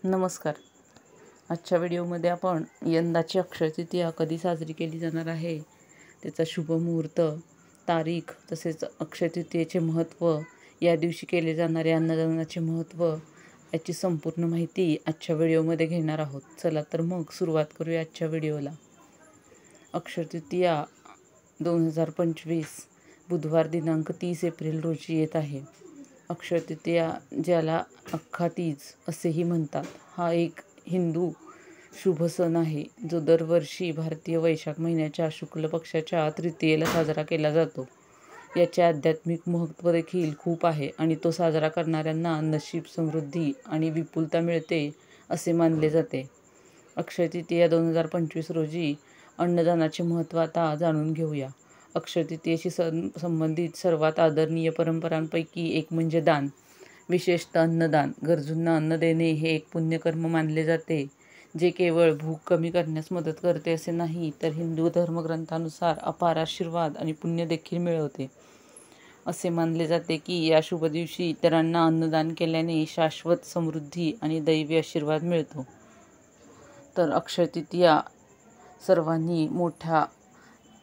नमस्कार. आजच्या व्हिडिओमध्ये आपण यंदाची अक्षय तृतीया कधी साजरी केली जाणार आहे, त्याचा शुभ मुहूर्त, तारीख, तसेच अक्षय तृतीयेचे महत्त्व, या दिवशी केले जाणारे अन्नदानाचे महत्त्व याची संपूर्ण माहिती आजच्या व्हिडिओमध्ये घेणार आहोत. चला तर मग सुरुवात करूया आजच्या व्हिडिओला. अक्षय तृतीया 2025 बुधवार दिनांक 30 एप्रिल रोजी येत आहे. अक्षय तृतीया, ज्याला अख्खा तीज असेही म्हणतात, हा एक हिंदू शुभ सण आहे जो दरवर्षी भारतीय वैशाख महिन्याच्या शुक्ल पक्षाच्या तृतीयेला साजरा केला जातो. याचे आध्यात्मिक महत्त्व देखील खूप आहे आणि तो साजरा करणाऱ्यांना नशीब, समृद्धी आणि विपुलता मिळते असे मानले जाते. अक्षय तृतीया 2025 रोजी अन्नदानाचे महत्त्व आता जाणून घेऊया. अक्षय तृतीयेशी संबंधित सर्वात आदरणीय परंपरांपैकी एक म्हणजे दान, विशेषतः अन्नदान. गरजूंना अन्न देणे हे एक पुण्यकर्म मानले जाते, जे केवळ भूक कमी करण्यास मदत करते असे नाही, तर हिंदू धर्मग्रंथानुसार अपार आशीर्वाद आणि पुण्य देखील मिळवते. असे मानले जाते की या शुभ दिवशी इतरांना अन्नदान केल्याने शाश्वत समृद्धी आणि दैवी आशीर्वाद मिळतो. तर अक्षय तृतीया सर्वांनी मोठ्या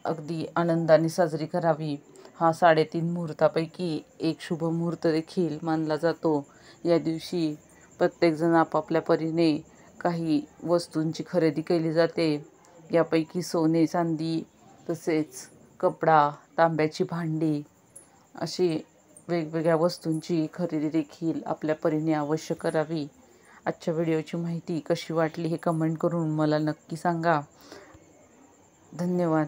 अगदी आनंदाने साजरी करावी. हा 3.5 मुहूर्तापैकी एक शुभ मुहूर्त देखील मानला जातो. या दिवशी प्रत्येकजण आपापल्या परीने काही वस्तूंची खरेदी केली जाते. यापैकी सोने, चांदी, तसेच कपडा, तांब्याची भांडी अशी वेगवेगळ्या वस्तूंची खरेदी देखील आपल्या परीने अवश्य करावी. आजच्या व्हिडिओची माहिती कशी वाटली हे कमेंट करून मला नक्की सांगा. धन्यवाद.